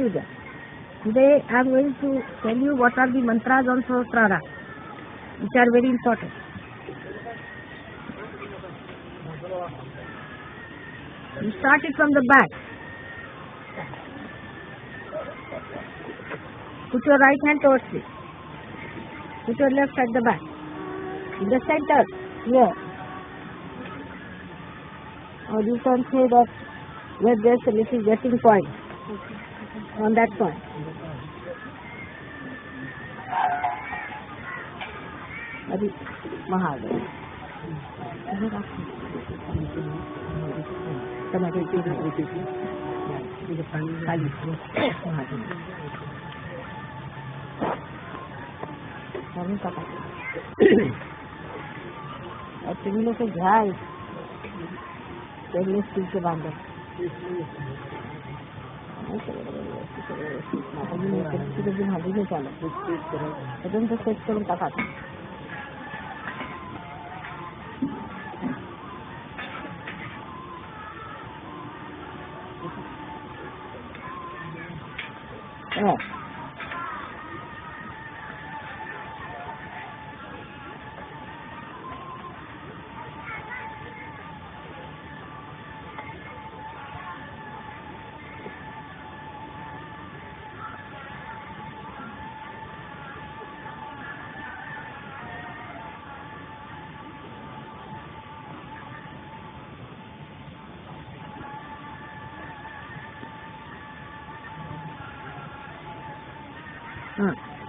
procedure. Today I am going to tell you what are the mantras on Sahasrara, which are very important. You start it from the back. Put your right hand towards it. Put your left at the back. In the center, here. Or you can say that where there's a little getting point. On that point. Adi Mahadev. और तुम लोग घ्या steel के बांधे भाजी नाही चालत अजून तो सेट करून टाका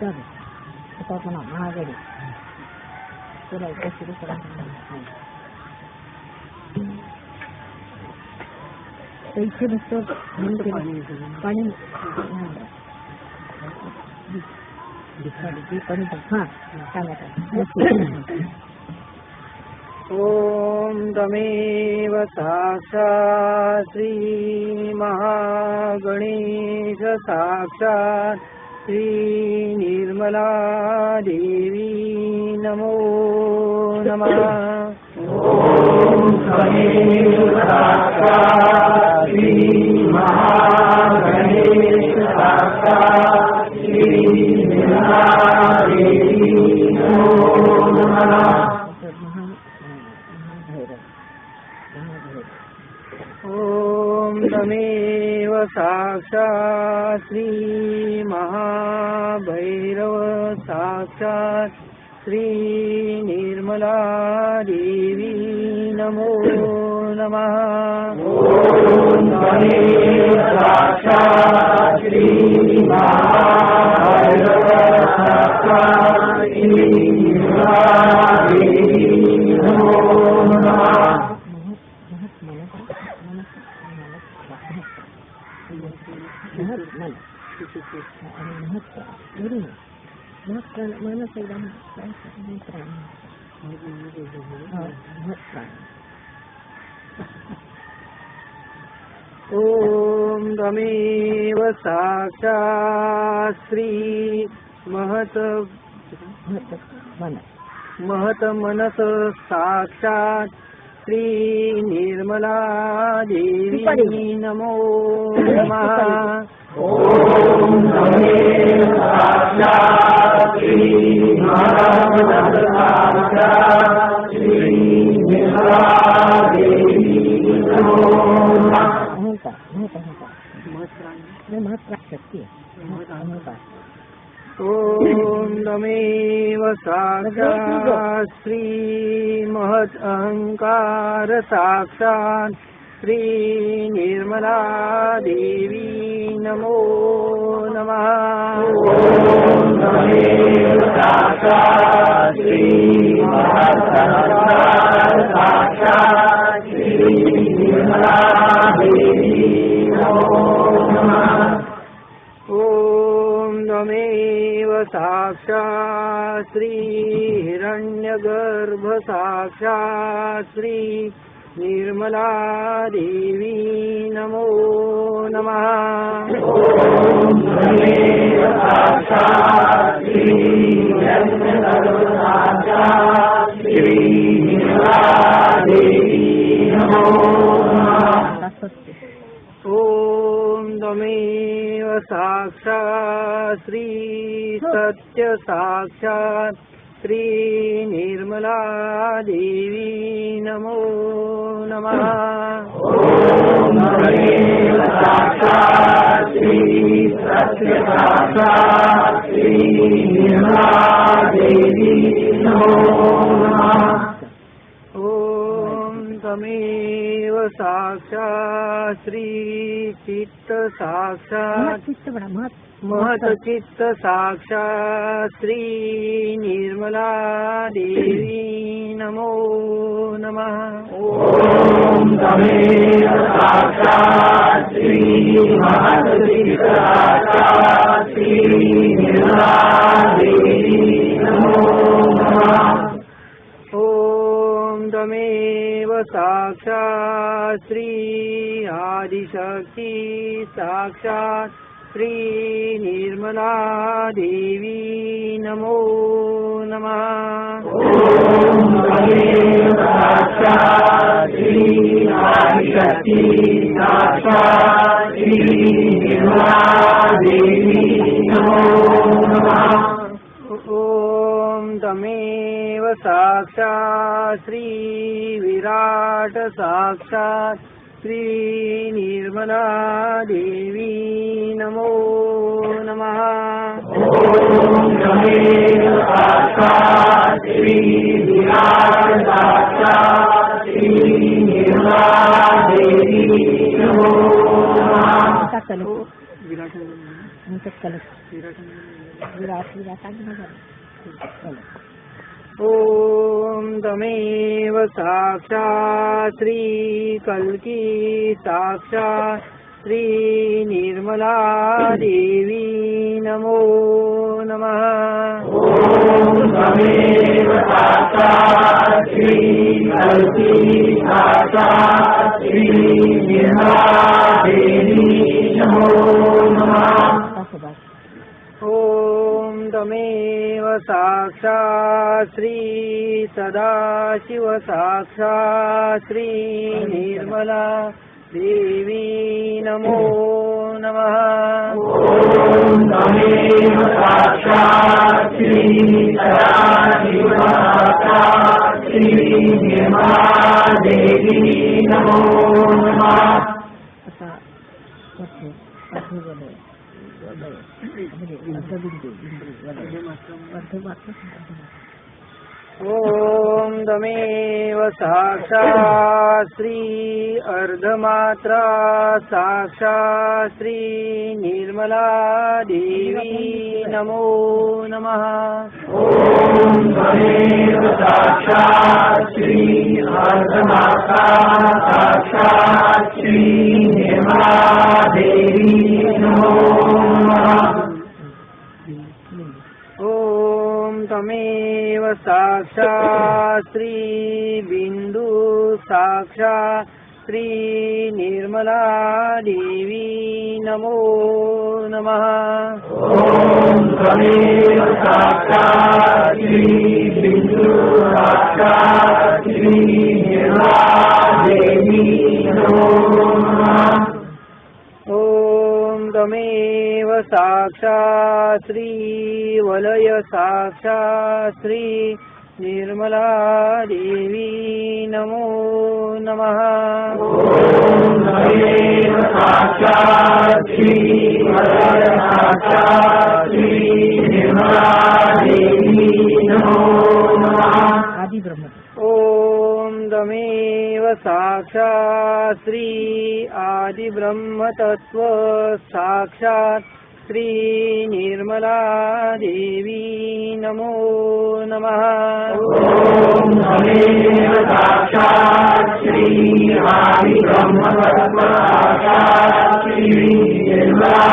चलो आता पुन्हा महागडी चला सुरू करा इथे नुसतं पाणी ओम तमेव साक्षात् श्री महागणेश साक्षात् श्री निर्मला देवी नमो नमः। ओम तमेव साक्षात् श्री महागणेश साक्षात् श्री निर्मला देवी नमो नमः। ओम तमेव साक्षात् श्री महाभैरव साक्षात् श्री निर्मला देवी नमो नमः। ओम तमेव साक्षात् श्री महाभैरव साक्षात् श्री निर्मला देवी नमो नमः। ओम तमेव साक्षात् श्री महत मनस साक्षात् श्री निर्मला देवी नमो नमः। ओम तमेव साक्षात् श्री महत मनस साक्षात् श्री निर्मला देवी नमो नमः। ओम तमेव साक्षात् श्री महत् अहंकार साक्षात् श्री निर्मला देवी नमो नमः। ओम तमेव साक्षात् श्री महत् अहंकार साक्षात् श्री निर्मला देवी नमो नमः। ओम तमेव साक्षात् श्री हिरण्यगर्भ साक्षात् श्री निर्मला देवी नमो नमः। ओम तमेव साक्षात् श्री हिरण्यगर्भ साक्षात् श्री निर्मला देवी नमो नमः। ओम तमेव तमेव साक्षात् श्री सत्य साक्षात् श्री निर्मला देवी नमो नमः। ओम तमेव साक्षात् श्री सत्य साक्षात् श्री निर्मला देवी नमो नमः। ओम तमेव साक्षात् श्री चित्त साक्षात् महत चित्त साक्षात् श्री निर्मला देवी नमो नमः। ओम तमेव साक्षात् श्री महत चित्त साक्षात् श्री निर्मला देवी नमो नमः। ओम तमेव साक्षात् श्री आदिशक्ति साक्षात् श्री निर्मला देवी नमो नमः। ओम तमेव साक्षात् श्री आदिशक्ति साक्षात् श्री निर्मला देवी नमो नमः। ओम तमेव साक्षात् श्री विराट साक्षात् श्री निर्मला देवी नमो नमः। ओम तमेव साक्षात् श्री विराट साक्षात् श्री निर्मला देवी नमो नमः। ओम तमेव साक्षात् श्री कल्की साक्षात् श्री निर्मला देवी नमो नमः। ओम तमेव साक्षात् श्री कल्की साक्षात् श्री निर्मला देवी नमो नमः। ओम तमेव साक्षात् श्री सदाशिव साक्षात् श्री निर्मला देवी नमो नमः। ओम तमेव साक्षात् श्री सदाशिव साक्षात् श्री निर्मला देवी नमो नमः। ओम तमेव साक्षात् श्री अर्धमात्रा साक्षात् श्री निर्मला देवी नमो नमः। ओम तमेव साक्षात् श्री अर्धमात्रा साक्षात् श्री निर्मला देवी नमो नमः। ओम तमेव साक्षात् श्री बिंदु साक्षात् श्री निर्मला देवी नमो नमः। ओम तमेव साक्षात् श्री बिंदु साक्षात् श्री निर्मला देवी नमो नमः। ओम तमेव साक्षात् श्री वलय साक्षात् श्री निर्मला देवी नमो नमः। ओम तमेव साक्षात् श्री वलय साक्षात् श्री निर्मला देवी नमो नमः। ओम तमेव साक्षात् श्री आदि ब्रह्म तत्व साक्षात् श्री निर्मला देवी नमो नमः। ओम तमेव साक्षात् श्री आदि ब्रह्म तत्व साक्षात् श्री निर्मला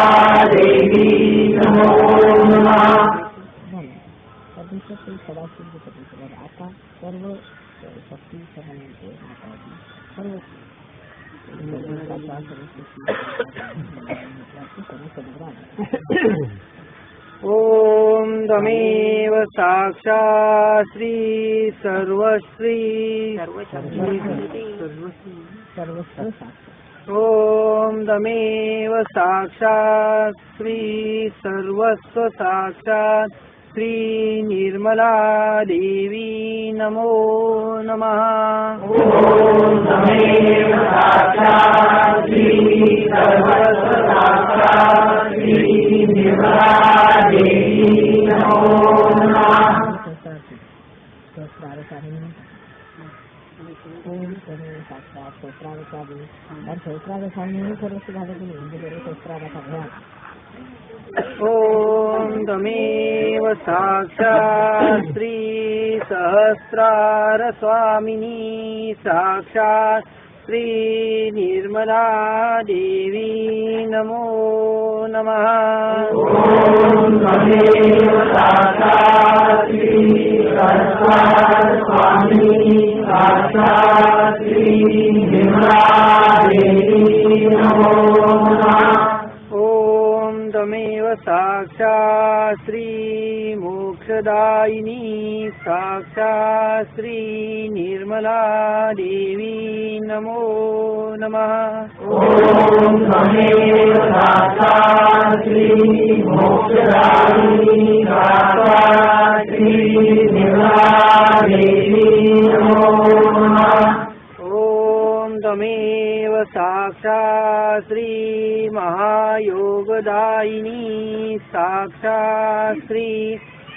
देवी नमो नमः। आता सर्व शक्ती सर्व ओम तमेव साक्षात् श्री सर्वश्री ॐ तमेव साक्षात् श्री सर्वस्व साक्षात् श्री निर्मला देवी नमो नमः। ॐ तमेव साक्षात् श्री सर्वस्व साक्षात् श्री निर्मला देवी नमो नमः। ओम तमेव साक्षात् सहस्रावतारी और सहस्रावतारी सर्वस्वभागवती इंद्रिय सहस्रावतारी। ॐ तमेव साक्षात् श्री सहस्रार स्वामिनी साक्षात् श्री निर्मला देवी नमो नमः। ॐ तमेव साक्षात् श्री सहस्रार स्वामिनी साक्षात् श्री निर्मला देवी नमो नमः। ॐ तमेव साक्षात् श्री मोक्षदायिनी साक्षात् श्री निर्मला देवी नमो नमः। ॐ तमेव साक्षात् श्री मोक्षदायिनी साक्षात् श्री निर्मला देवी नमो नमः। ॐ तमेव साक्षात् श्री महायोगदायिनी साक्षात् श्री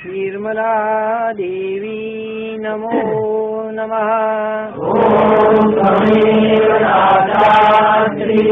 निर्मला देवी नमो नमः। ॐ तमेव साक्षात् श्री